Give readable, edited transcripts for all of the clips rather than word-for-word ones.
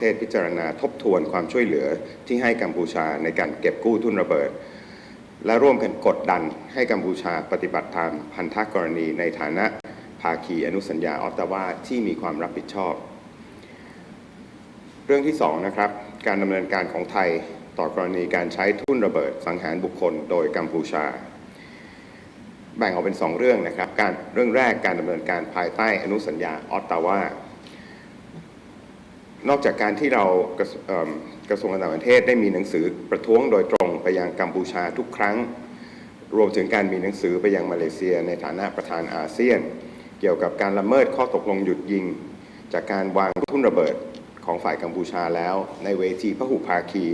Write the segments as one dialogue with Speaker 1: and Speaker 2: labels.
Speaker 1: ประเทศพิจารณาทบทวนความช่วยเหลือที่ให้กัมพูชาในการเก็บกู้ทุนระเบิดและร่วมกันกดดันให้กัมพูชาปฏิบัติตามพันธกรณีในฐานะภาคีอนุสัญญาออตตาวาที่มีความรับผิดชอบเรื่องที่2นะครับการดำเนินการของไทยต่อกรณีการใช้ทุ่นระเบิดสังหารบุคคลโดยกัมพูชาแบ่งออกเป็น2เรื่องนะครับเรื่องแรกการดำเนินการภายใต้อนุสัญญาออตตาวานอกจากการที่เรากระทรวงการต่างประเทศได้มีหนังสือประท้วงโดยตรงไปยังกัมพูชาทุกครั้งรวมถึงการมีหนังสือไปยังมาเลเซียในฐานะประธานอาเซียนเกี่ยวกับการละเมิดข้อตกลงหยุดยิงจากการวางทุ่นระเบิดของฝ่ายกัมพูชาแล้วในเวทีพหุภาคี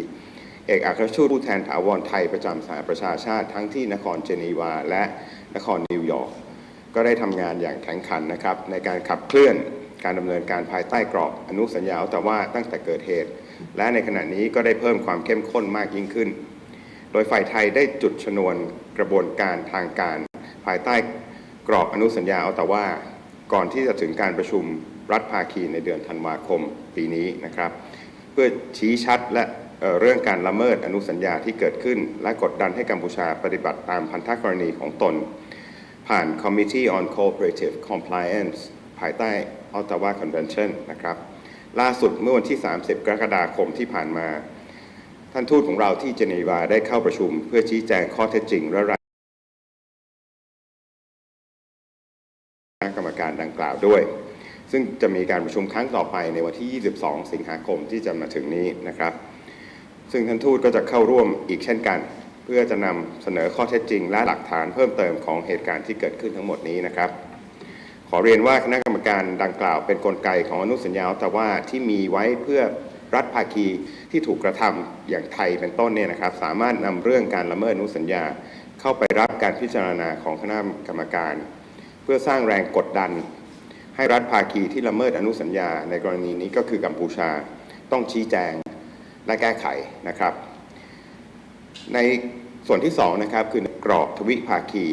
Speaker 1: เอกอัครราชทูตผู้แทนถาวรไทยประจำสหประชาชาติทั้งที่นครเจนีวาและนครนิวยอร์กก็ได้ทำงานอย่างแข็งขันนะครับในการขับเคลื่อนการดำเนินการภายใต้กรอบอนุสัญญาออตตาวาตั้งแต่เกิดเหตุและในขณะนี้ก็ได้เพิ่มความเข้มข้นมากยิ่งขึ้นโดยฝ่ายไทยได้จุดชนวนกระบวนการทางการภายใต้กรอบอนุสัญญาออตตาวาก่อนที่จะถึงการประชุมรัฐภาคีในเดือนธันวาคมปีนี้นะครับเพื่อชี้ชัดและเรื่องการละเมิดอนุสัญญาที่เกิดขึ้นและกดดันให้กัมพูชาปฏิบัติตามพันธกรณีของตนผ่าน Committee on Cooperative Compliance ภายใต้ Ottawa Convention นะครับล่าสุดเมื่อวันที่ 30 กรกฎาคมที่ผ่านมาท่านทูตของเราที่เจนีวาได้เข้าประชุมเพื่อชี้แจงข้อเท็จจริงและรายงานกรรมการดังกล่าวด้วยซึ่งจะมีการประชุมครั้งต่อไปในวันที่ 22 สิงหาคมที่จะมาถึงนี้นะครับซึ่งท่านทูตก็จะเข้าร่วมอีกเช่นกันเพื่อจะนำเสนอข้อเท็จจริงและหลักฐานเพิ่มเติมของเหตุการณ์ที่เกิดขึ้นทั้งหมดนี้นะครับขอเรียนว่าคณะกรรมการดังกล่าวเป็นกลไกของอนุสัญญาออตตาวาที่มีไว้เพื่อรัฐภาคีที่ถูกกระทำอย่างไทยเป็นต้นเนี่ยนะครับสามารถนำเรื่องการละเมิดอนุสัญญาเข้าไปรับการพิจารณาของคณะกรรมการเพื่อสร้างแรงกดดันให้รัฐภาคีที่ละเมิดอนุสัญญาในกรณีนี้ก็คือกัมพูชาต้องชี้แจงและแก้ไขนะครับในส่วนที่2นะครับคือกรอบทวิภาคี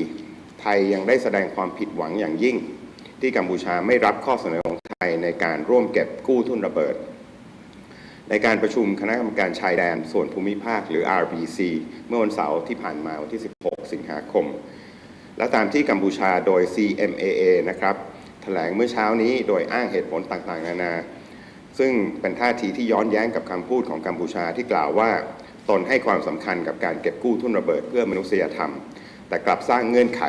Speaker 1: ไทยยังได้แสดงความผิดหวังอย่างยิ่งที่กัมพูชาไม่รับข้อเสนอของไทยในการร่วมเก็บกู้ทุนระเบิดในการประชุมคณะกรรมการชายแดนส่วนภูมิภาคหรือ RBC เมื่อวันเสาร์ที่ผ่านมาวันที่ 16 สิงหาคมและตามที่กัมพูชาโดย CMAA นะครับแถลงเมื่อเช้านี้โดยอ้างเหตุผลต่างๆนานาซึ่งเป็นท่าทีที่ย้อนแย้งกับคำพูดของกัมพูชาที่กล่าวว่าตนให้ความสำคัญกับการเก็บกู้ทุนระเบิดเพื่อมนุษยธรรมแต่กลับสร้างเงื่อนไข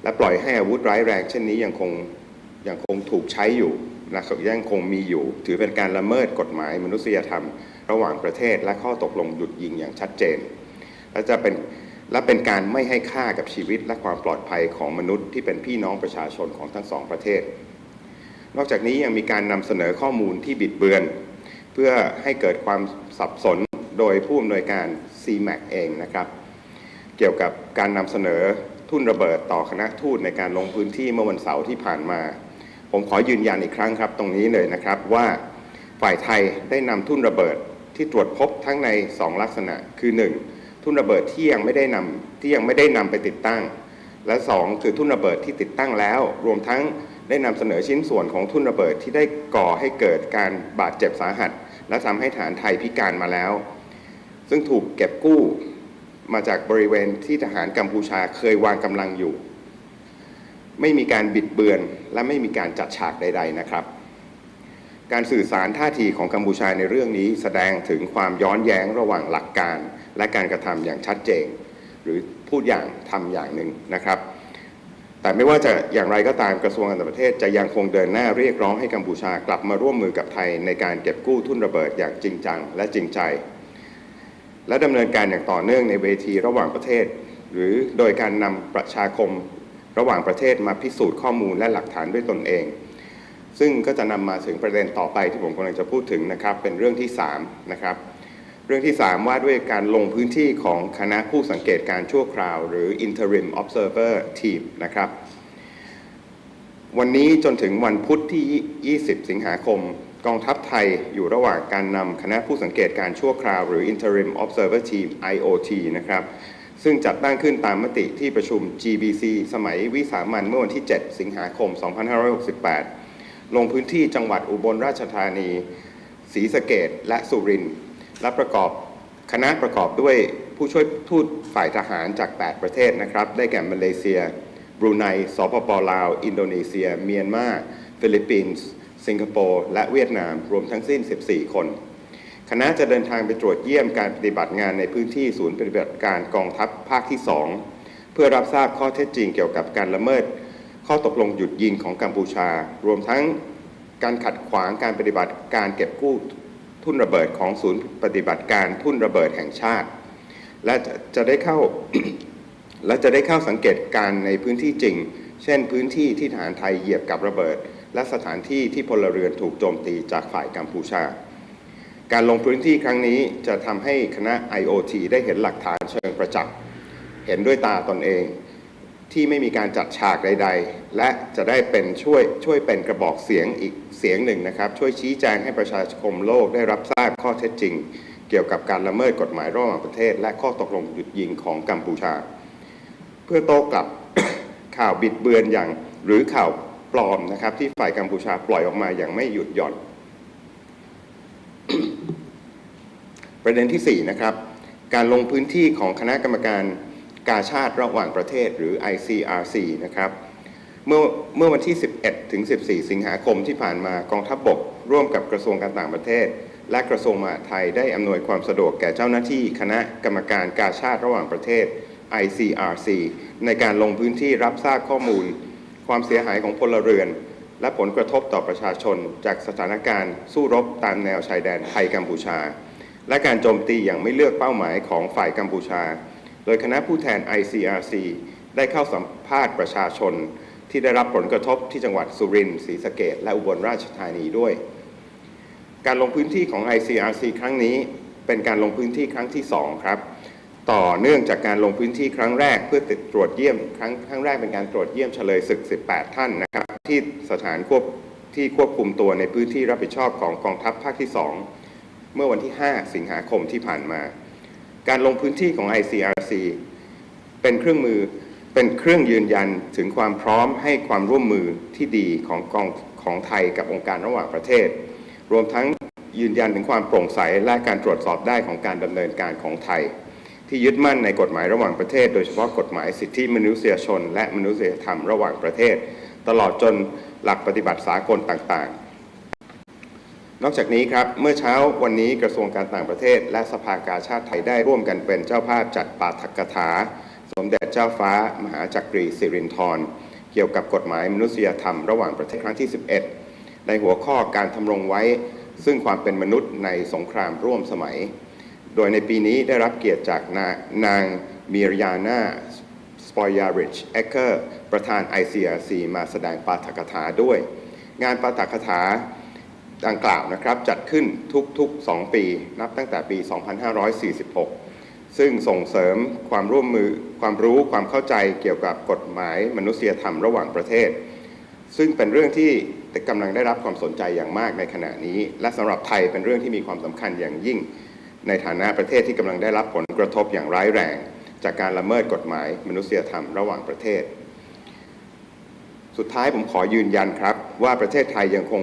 Speaker 1: และปล่อยให้อาวุธร้ายแรงเช่นนี้ยังคงถูกใช้อยู่และยังคงมีอยู่ถือเป็นการละเมิดกฎหมายมนุษยธรรมระหว่างประเทศและข้อตกลงหยุดยิงอย่างชัดเจนและเป็นการไม่ให้ค่ากับชีวิตและความปลอดภัยของมนุษย์ที่เป็นพี่น้องประชาชนของทั้งสองประเทศนอกจากนี้ยังมีการนำเสนอข้อมูลที่บิดเบือนเพื่อให้เกิดความสับสนโดยผู้อำนวยการ CMAC เองนะครับเกี่ยวกับการนำเสนอทุ่นระเบิดต่อคณะทูตในการลงพื้นที่เมื่อวันเสาร์ที่ผ่านมาผมขอยืนยันอีกครั้งครับตรงนี้เลยนะครับว่าฝ่ายไทยได้นำทุ่นระเบิดที่ตรวจพบทั้งใน2ลักษณะคือ1ทุ่นระเบิดที่ยังไม่ได้นำไปติดตั้งและ2คือทุ่นระเบิดที่ติดตั้งแล้วรวมทั้งได้นำเสนอชิ้นส่วนของทุ่นระเบิดที่ได้ก่อให้เกิดการบาดเจ็บสาหัสและทำให้ฐานไทยพิการมาแล้วซึ่งถูกเก็บกู้มาจากบริเวณที่ทหารกัมพูชาเคยวางกำลังอยู่ไม่มีการบิดเบือนและไม่มีการจัดฉากใดๆนะครับการสื่อสารท่าทีของกัมพูชาในเรื่องนี้แสดงถึงความย้อนแย้งระหว่างหลักการและการกระทำอย่างชัดเจนหรือพูดอย่างทำอย่างหนึ่งนะครับแต่ไม่ว่าจะอย่างไรก็ตามกระทรวงการต่างประเทศจะยังคงเดินหน้าเรียกร้องให้กัมพูชากลับมาร่วมมือกับไทยในการเก็บกู้ทุนระเบิดอย่างจริงจังและจริงใจและดำเนินการอย่างต่อเนื่องในเวทีระหว่างประเทศหรือโดยการนำประชาคมระหว่างประเทศมาพิสูจน์ข้อมูลและหลักฐานด้วยตนเองซึ่งก็จะนำมาถึงประเด็นต่อไปที่ผมกำลังจะพูดถึงนะครับเป็นเรื่องที่3นะครับเรื่องที่3ว่าด้วยการลงพื้นที่ของคณะผู้สังเกตการชั่วคราวหรือ Interim Observer Team นะครับวันนี้จนถึงวันพุธที่ 20 สิงหาคมกองทัพไทยอยู่ระหว่างการนำคณะผู้สังเกตการชั่วคราวหรือ Interim Observer Team IOT นะครับซึ่งจัดตั้งขึ้นตามมติที่ประชุม GBC สมัยวิสามัญเมื่อวันที่ 7 สิงหาคม 2568 ลงพื้นที่จังหวัดอุบลราชธานี ศรีสะเกษและสุรินทร์และคณะประกอบด้วยผู้ช่วยทูตฝ่ายทหารจาก 8 ประเทศนะครับได้แก่มาเลเซียบรูไนสปป.ลาวอินโดนีเซียเมียนมาฟิลิปปินส์สิงคโปร์และเวียดนามรวมทั้งสิ้น 14 คนคณะจะเดินทางไปตรวจเยี่ยมการปฏิบัติงานในพื้นที่ศูนย์ปฏิบัติการกองทัพภาคที่ 2เพื่อรับทราบข้อเท็จจริงเกี่ยวกับการละเมิดข้อตกลงหยุดยิงของกัมพูชารวมทั้งการขัดขวางการปฏิบัติการเก็บกู้ทุ่นระเบิดของศูนย์ปฏิบัติการทุ่นระเบิดแห่งชาติและจะได้เข้าสังเกตการในพื้นที่จริงเช่นพื้นที่ที่ทหารไทยเหยียบกับระเบิดและสถานที่ที่พลเรือนถูกโจมตีจากฝ่ายกัมพูชาการลงพื้นที่ครั้งนี้จะทำให้คณะ IOT ได้เห็นหลักฐานเชิงประจักษ์เห็นด้วยตาตนเองที่ไม่มีการจัดฉากใดๆและจะได้เป็นช่วยเป็นกระบอกเสียงอีกเสียงหนึ่งนะครับช่วยชี้แจงให้ประชาคมโลกได้รับทราบข้อเท็จจริงเกี่ยวกับการละเมิดกฎหมายระหว่างประเทศและข้อตกลงหยุดยิงของกัมพูชาเพื่อโต้กลับ ข่าวบิดเบือนอย่างหรือข่าวปลอมนะครับที่ฝ่ายกัมพูชาปล่อยออกมาอย่างไม่หยุดหย่อน ประเด็นที่ 4 นะครับการลงพื้นที่ของคณะกรรมการกาชาติระหว่างประเทศหรือ ICRC นะครับเมื่อวันที่ 11 ถึง 14 สิงหาคมที่ผ่านมากองทัพบกร่วมกับกระทรวงการต่างประเทศและกระทรวงมหาดไทยได้อำนวยความสะดวกแก่เจ้าหน้าที่คณะกรรมการกาชาติระหว่างประเทศ ICRC ในการลงพื้นที่รับทราบข้อมูลความเสียหายของพลเรือนและผลกระทบต่อประชาชนจากสถานการณ์สู้รบตามแนวชายแดนไทยกัมพูชาและการโจมตีอย่างไม่เลือกเป้าหมายของฝ่ายกัมพูชาโดยคณะผู้แทน ICRC ได้เข้าสัมภาษณ์ประชาชนที่ได้รับผลกระทบที่จังหวัดสุรินทร์ศรีสะเกษและอุบลราชธานีด้วยการลงพื้นที่ของ ICRC ครั้งนี้เป็นการลงพื้นที่ครั้งที่ 2 ครับต่อเนื่องจากการลงพื้นที่ครั้งแรกเพื่อตรวจเยี่ยมครั้งแรกเป็นการตรวจเยี่ยมเฉลยศึก 18 ท่านนะครับที่สถานควบคุมตัวในพื้นที่รับผิดชอบของกองทัพภาคที่ 2 เมื่อวันที่ 5 สิงหาคมที่ผ่านมาการลงพื้นที่ของ ICRC เป็นเครื่องยืนยันถึงความพร้อมให้ความร่วมมือที่ดีของไทยกับองค์การระหว่างประเทศรวมทั้งยืนยันถึงความโปร่งใสและการตรวจสอบได้ของการดำเนินการของไทยที่ยึดมั่นในกฎหมายระหว่างประเทศโดยเฉพาะกฎหมายสิทธิมนุษยชนและมนุษยธรรมระหว่างประเทศตลอดจนหลักปฏิบัติสากลต่างๆนอกจากนี้ครับเมื่อเช้าวันนี้กระทรวงการต่างประเทศและสภากาชาติไทยได้ร่วมกันเป็นเจ้าภาพจัดปาฐกถาสมเด็จเจ้าฟ้ามหาจักรีสิรินธรเกี่ยวกับกฎหมายมนุษยธรรมระหว่างประเทศครั้งที่ 11ในหัวข้อการทำรงไว้ซึ่งความเป็นมนุษย์ในสงครามร่วมสมัยโดยในปีนี้ได้รับเกียรติจากนางมิรยานาสปอยาริชเอเกอร์ประธาน ICRC มาแสดงปาฐกถาด้วยงานปาฐกถาดังกล่าวนะครับจัดขึ้นทุกๆ 2 ปีนับตั้งแต่ปี 2546 ซึ่งส่งเสริมความร่วมมือความรู้ความเข้าใจเกี่ยวกับกฎหมายมนุษยธรรมระหว่างประเทศซึ่งเป็นเรื่องที่กำลังได้รับความสนใจอย่างมากในขณะนี้และสำหรับไทยเป็นเรื่องที่มีความสำคัญอย่างยิ่งในฐานะประเทศที่กำลังได้รับผลกระทบอย่างร้ายแรงจากการละเมิดกฎหมายมนุษยธรรมระหว่างประเทศสุดท้ายผมขอยืนยันครับว่าประเทศไทยยังคง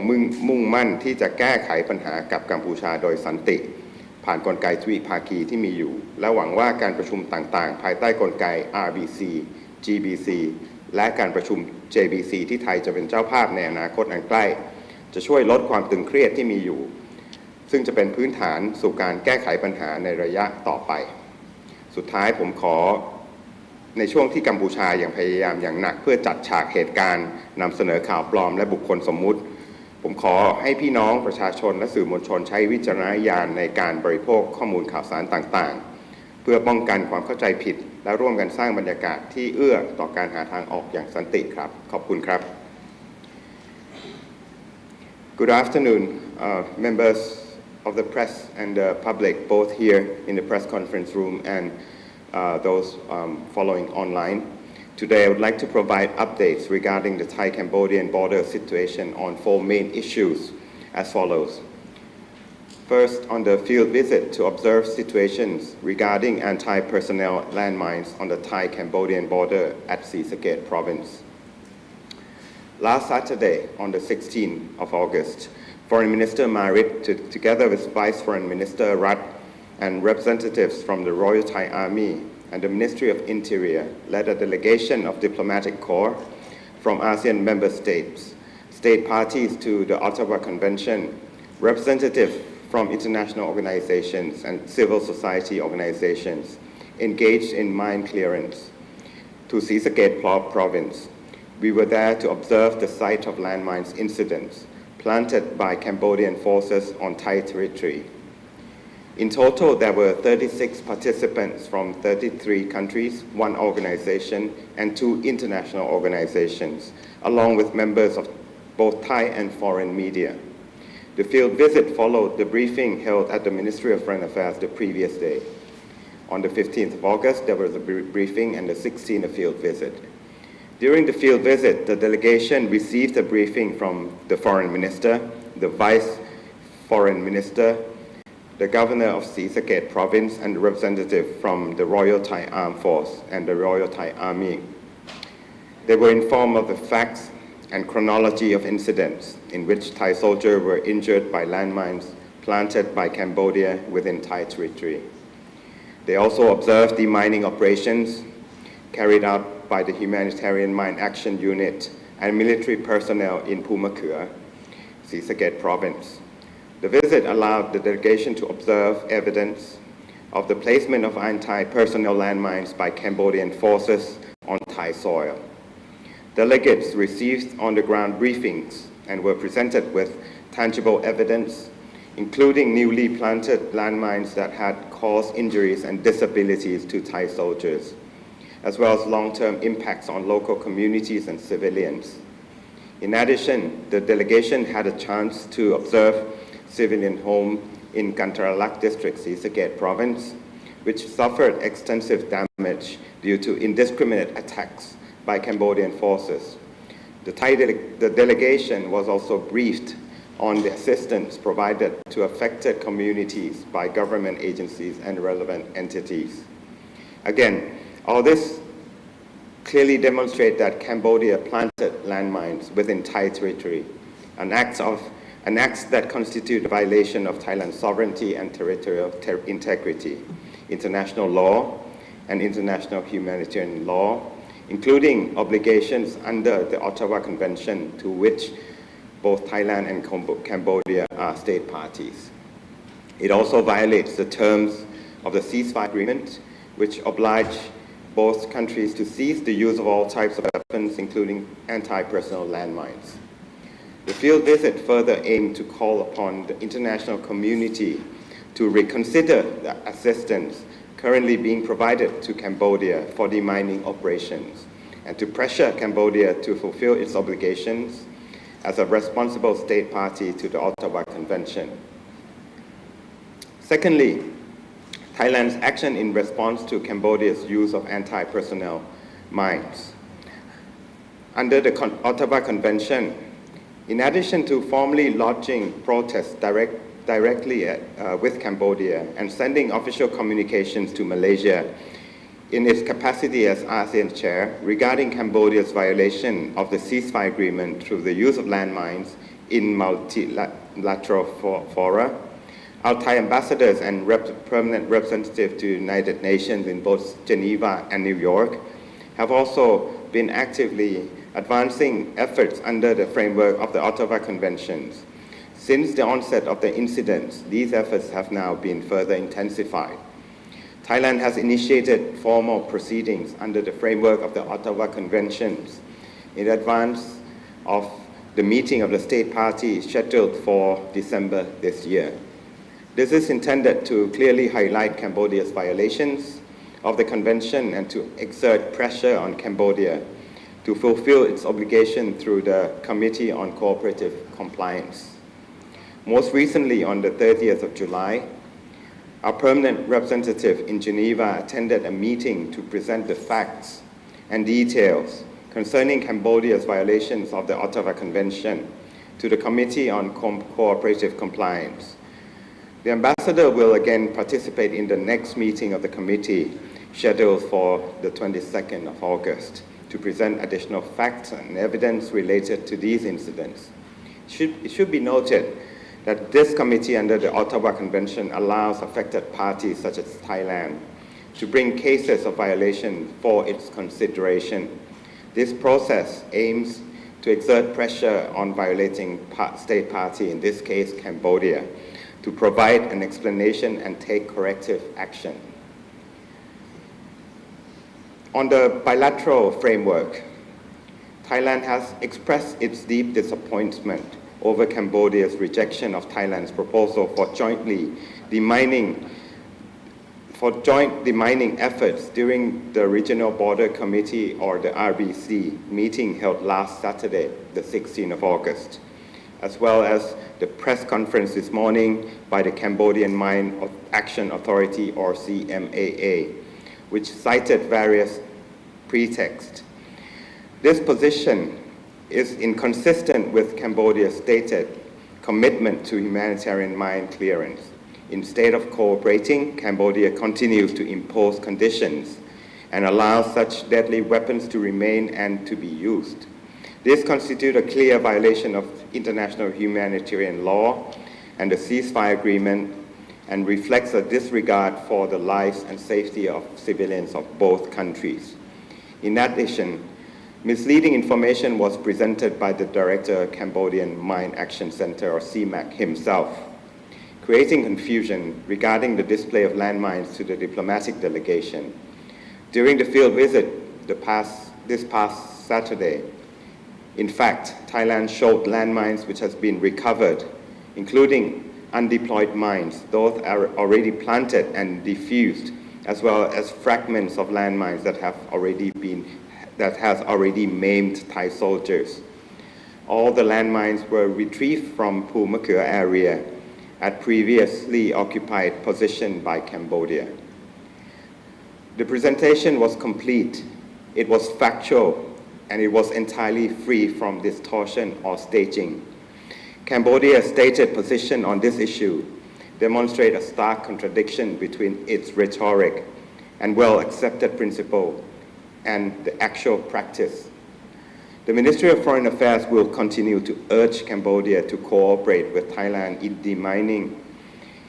Speaker 1: มุ่งมั่นที่จะแก้ไขปัญหากับกัมพูชาโดยสันติผ่านกลไกทวิภาคีที่มีอยู่และหวังว่าการประชุมต่างๆภายใต้กลไก RBC GBC และการประชุม JBC ที่ไทยจะเป็นเจ้าภาพในอนาคตอันใกล้จะช่วยลดความตึงเครียดที่มีอยู่ซึ่งจะเป็นพื้นฐานสู่การแก้ไขปัญหาในระยะต่อไปสุดท้ายผมขอในช่วงที่กัมพูชายังพยายามอย่างหนักเพื่อจัดฉากเหตุการณ์นำเสนอข่าวปลอมและบุคคลสมมุติผมขอให้พี่น้องประชาชนและสื่อมวลชนใช้วิจารณญาณในการบริโภคข้อมูลข่าวสารต่างๆเพื่อป้องกันความเข้าใจผิดและร่วมกันสร้างบรรยากาศที่เอื้อต่อการหาทางออกอย่างสันติครับขอบคุณครับ Good afternoon, members of the press and the public, both here in the press conference room and those following online. Today, I would like to provide updates regarding the Thai-Cambodian border situation on 4 main issues as follows. First, on the field visit to observe situations regarding anti-personnel landmines on the Thai-Cambodian border atศรีสะเกษ province. Last Saturday, on the 16th of August, Foreign Minister Marit, together with Vice Foreign Minister Rat and representatives from the Royal Thai Army and the Ministry of Interior, led a delegation of diplomatic corps from ASEAN member states, state parties to the Ottawa Convention, representatives from international organizations and civil society organizations engaged in mine clearance to Sisaket province. We were there to observe the site of landmines incidents planted by Cambodian forces on Thai territory. In total, there were 36 participants from 33 countries, 1 organization, and 2 international organizations, along with members of both Thai and foreign media. The field visit followed the briefing held at the Ministry of Foreign Affairs the previous day. On the 15th of August, there was a briefing, and the 16th a field visit. During the field visit, the delegation received a briefing from the Foreign Minister, the Vice Foreign Minister, the Governor of Sisaket Province, and the representative from the Royal Thai Armed Force and the Royal Thai Army. They were informed of the facts and chronology of incidents in which Thai soldiers were injured by landmines planted by Cambodia within Thai territory. They also observed demining operations carried out by the Humanitarian Mine Action Unit and military personnel in Pumakhua, Sisaket Province. The visit allowed the delegation to observe evidence of the placement of anti-personnel landmines by Cambodian forces on Thai soil. Delegates received on-the-ground briefings and were presented with tangible evidence, including newly planted landmines that had caused injuries and disabilities to Thai soldiers, as well as long-term impacts on local communities and civilians. In addition, the delegation had a chance to observe civilian home in Kantaralak District, Sisaket Province, which suffered extensive damage due to indiscriminate attacks by Cambodian forces. The delegation was also briefed on the assistance provided to affected communities by government agencies and relevant entities. Again, all this clearly demonstrates that Cambodia planted landmines within Thai territory, an act that constitute a violation of Thailand's sovereignty and territorial integrity, international law and international humanitarian law, including obligations under the Ottawa Convention to which both Thailand and Cambodia are state parties. It also violates the terms of the ceasefire agreement, which oblige both countries to cease the use of all types of weapons, including anti-personnel landmines. The field visit further aimed to call upon the international community to reconsider the assistance currently being provided to Cambodia for demining operations, and to pressure Cambodia to fulfill its obligations as a responsible state party to the Ottawa Convention. Secondly, Thailand's action in response to Cambodia's use of anti-personnel mines. Under the Ottawa Convention, in addition to formally lodging protests directly with Cambodia and sending official communications to Malaysia in its capacity as ASEAN chair regarding Cambodia's violation of the ceasefire agreement through the use of landmines in multilateral fora, our Thai ambassadors and permanent representatives to the United Nations in both Geneva and New York have also been actively advancing efforts under the framework of the Ottawa Conventions. Since the onset of the incidents, these efforts have now been further intensified. Thailand has initiated formal proceedings under the framework of the Ottawa Conventions in advance of the meeting of the state parties scheduled for December this year. This is intended to clearly highlight Cambodia's violations of the convention and to exert pressure on Cambodia to fulfill its obligation through the Committee on Cooperative Compliance. Most recently, on the 30th of July, our permanent representative in Geneva attended a meeting to present the facts and details concerning Cambodia's violations of the Ottawa Convention to the Committee on Cooperative Compliance. The ambassador will again participate in the next meeting of the committee scheduled for the 22nd of August to present additional facts and evidence related to these incidents. It should be noted that this committee under the Ottawa Convention allows affected parties such as Thailand to bring cases of violation for its consideration. This process aims to exert pressure on violating state party, in this case Cambodia, to provide an explanation and take corrective action. On the bilateral framework, Thailand has expressed its deep disappointment over Cambodia's rejection of Thailand's proposal for joint demining efforts during the Regional Border Committee or the RBC meeting held last Saturday, the 16th of August, as well as the press conference this morning by the Cambodian Mine Action Authority or CMAA, which cited various pretexts. This position is inconsistent with Cambodia's stated commitment to humanitarian mine clearance. Instead of cooperating, Cambodia continues to impose conditions and allows such deadly weapons to remain and to be used. This constitutes a clear violation of international humanitarian law and the ceasefire agreement and reflects a disregard for the lives and safety of civilians of both countries. In addition, misleading information was presented by the Director of Cambodian Mine Action Center or CMAC himself, creating confusion regarding the display of landmines to the diplomatic delegation. During the field visit this past Saturday, in fact, Thailand showed landmines which has been recovered, including undeployed mines, those are already planted and defused, as well as fragments of landmines that has already maimed Thai soldiers. All the landmines were retrieved from Pumakua area at previously occupied position by Cambodia. The presentation was complete, it was factual, and it was entirely free from distortion or staging. Cambodia's stated position on this issue demonstrates a stark contradiction between its rhetoric and well-accepted principle and the actual practice. The Ministry of Foreign Affairs will continue to urge Cambodia to cooperate with Thailand in demining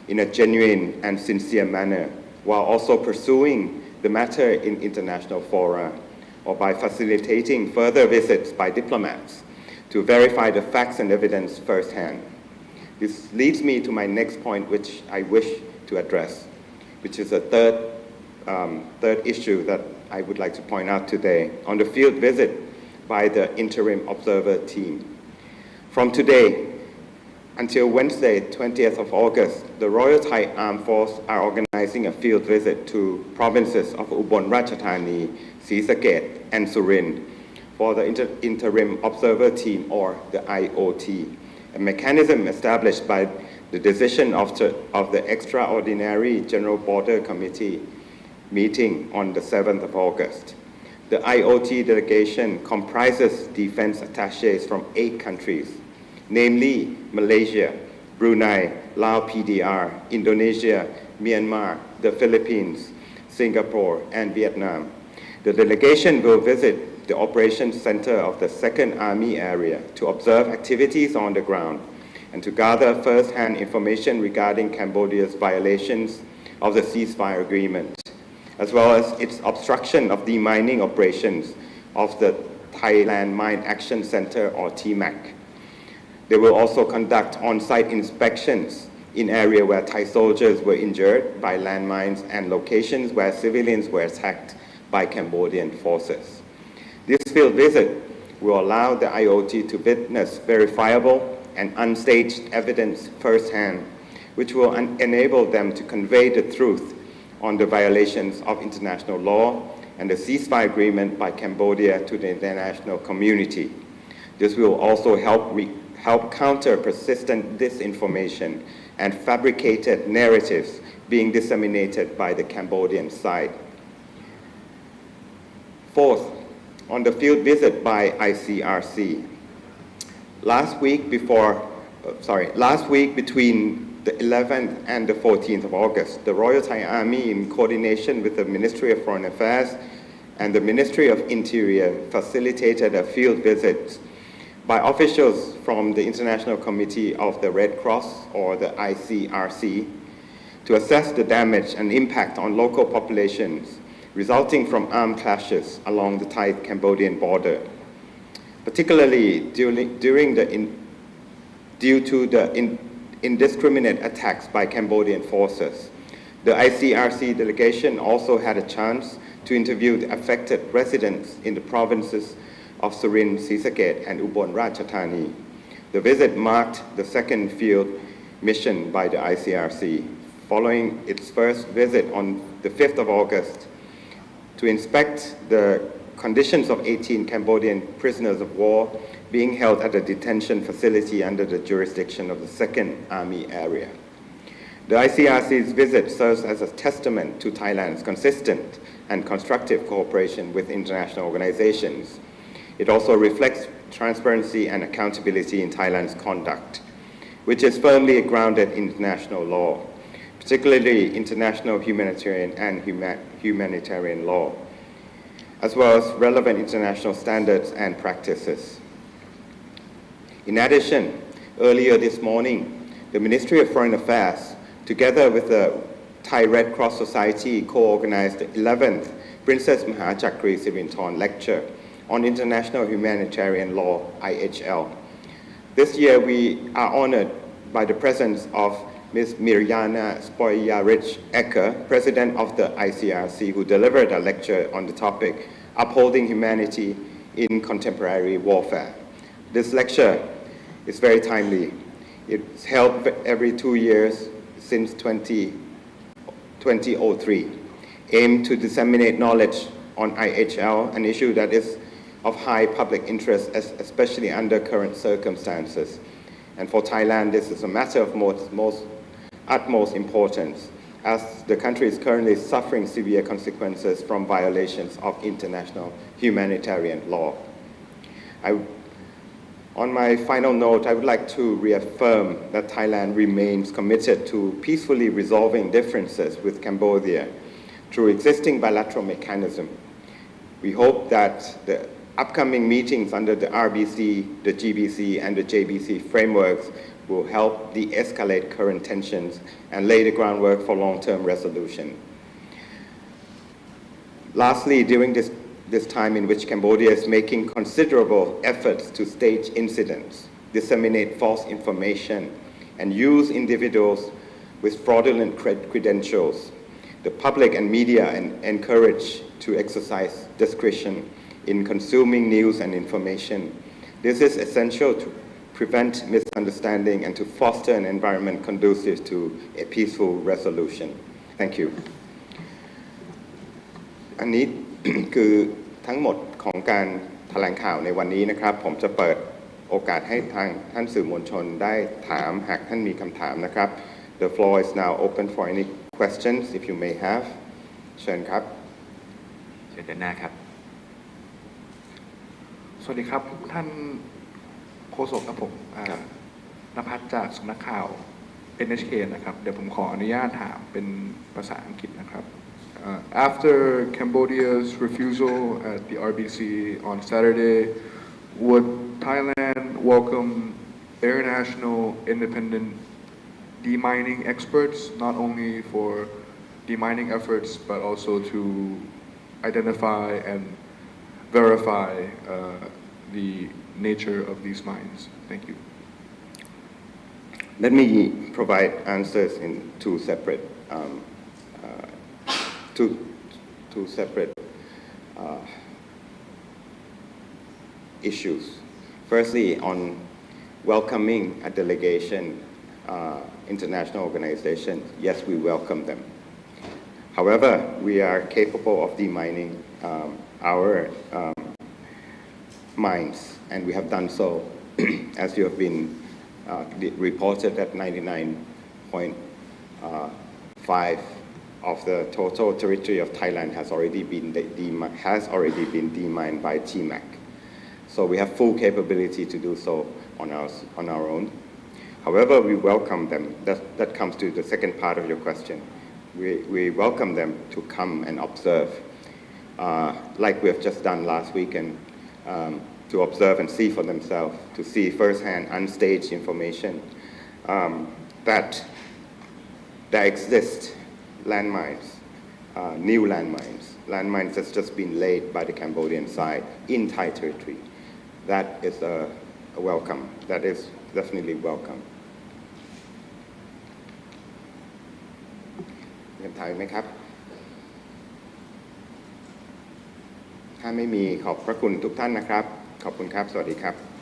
Speaker 1: in a genuine and sincere manner, while also pursuing the matter in international fora or by facilitating further visits by diplomats to verify the facts and evidence firsthand. This leads me to my next point, which I wish to address, which is a third issue that I would like to point out today on the field visit by the interim observer team. From today until Wednesday, 20th of August, the Royal Thai Armed Force are organizing a field visit to provinces of Ubon Ratchathani,ศรีสะเกษ and Surin for the interim observer team or the IOT, a mechanism established by the decision of the Extraordinary General Border Committee meeting on the 7th of August. The IOT delegation comprises defense attaches from 8 countries, namely Malaysia, Brunei, Laos PDR, Indonesia, Myanmar, the Philippines, Singapore, and Vietnam. The delegation will visit the operations center of the 2nd Army area to observe activities on the ground and to gather first-hand information regarding Cambodia's violations of the ceasefire agreement, as well as its obstruction of demining operations of the Thailand Mine Action Center or TMAC. They will also conduct on-site inspections in areas where Thai soldiers were injured by landmines and locations where civilians were attacked by Cambodian forces. This field visit will allow the IOT to witness verifiable and unstaged evidence firsthand, which will enable them to convey the truth on the violations of international law and the ceasefire agreement by Cambodia to the international community. This will also help counter persistent disinformation and fabricated narratives being disseminated by the Cambodian side. Fourth, on the field visit by ICRC. Last week between the 11th and the 14th of August, the Royal Thai Army, in coordination with the Ministry of Foreign Affairs and the Ministry of Interior, facilitated a field visit by officials from the International Committee of the Red Cross or the ICRC to assess the damage and impact on local populations resulting from armed clashes along the Thai-Cambodian border, particularly due to the indiscriminate attacks by Cambodian forces. The ICRC delegation also had a chance to interview the affected residents in the provinces of Surin, Srisaket, and Ubon Ratchathani. The visit marked the second field mission by the ICRC, following its first visit on the 5th of August to inspect the conditions of 18 Cambodian prisoners of war being held at a detention facility under the jurisdiction of the 2nd Army Area. The ICRC's visit serves as a testament to Thailand's consistent and constructive cooperation with international organizations. It also reflects transparency and accountability in Thailand's conduct, which is firmly grounded in international law, particularly international humanitarian and humanitarian law, as well as relevant international standards and practices. In addition, earlier this morning, the Ministry of Foreign Affairs, together with the Thai Red Cross Society, co-organized the 11th Princess Mahachakri Sirinthorn Lecture on International Humanitarian Law, IHL. This year, we are honored by the presence of Ms. Mirjana Spojarich-Ecker, President of the ICRC, who delivered a lecture on the topic, Upholding Humanity in Contemporary Warfare. This lecture is very timely. It's held every 2 years since 2003, aimed to disseminate knowledge on IHL, an issue that is of high public interest, especially under current circumstances. And for Thailand, this is a matter of utmost importance, as the country is currently suffering severe consequences from violations of international humanitarian law. On my final note, I would like to reaffirm that Thailand remains committed to peacefully resolving differences with Cambodia through existing bilateral mechanism. We hope that the upcoming meetings under the RBC, the GBC, and the JBC frameworks will help de-escalate current tensions and lay the groundwork for long-term resolution. Lastly, during this time in which Cambodia is making considerable efforts to stage incidents, disseminate false information, and use individuals with fraudulent credentials, the public and media are encouraged to exercise discretion in consuming news and information. This is essential to prevent misunderstanding and to foster an environment conducive to a peaceful resolution. Thank you. อันนี้ คือทั้งหมดของการแถลงข่าวในวันนี้นะครับผมจะเปิดโอกาสให้ทางท่านสื่อมวลชนได้ถามหากท่านมีคำถามนะครับ The floor is now open for any questions if you may have เชิญครับเชิญด้านหน้าครับ
Speaker 2: สวัสดีครับท่านโฆษกครับผมณภัทรจากสำนักข่าว NHK นะครับเดี๋ยวผมขออนุญาตถามเป็นภาษาอังกฤษนะครับ After Cambodia's refusal at the RBC on Saturday, would Thailand welcome international independent demining experts, not only for demining efforts, but also to identify and verify the nature of these mines? Thank you.
Speaker 1: Let me provide answers in two separate issues. Firstly, on welcoming a delegation, international organization, yes, we welcome them. However, we are capable of demining our mines, and we have done so, as you have been reported that 99.5 of the total territory of Thailand has already been demined by TMAC. So we have full capability to do so on our own. However, we welcome them. That comes to the second part of your question. We welcome them to come and observe, like we have just done last weekend, to observe and see for themselves, to see firsthand unstaged information that there exist landmines, new landmines that's just been laid by the Cambodian side in Thai territory. That is a welcome. That is definitely welcome. มีคำถามไหมครับ ถ้าไม่มีขอบพระคุณทุกท่านนะครับ ขอบคุณครับ สวัสดีครับ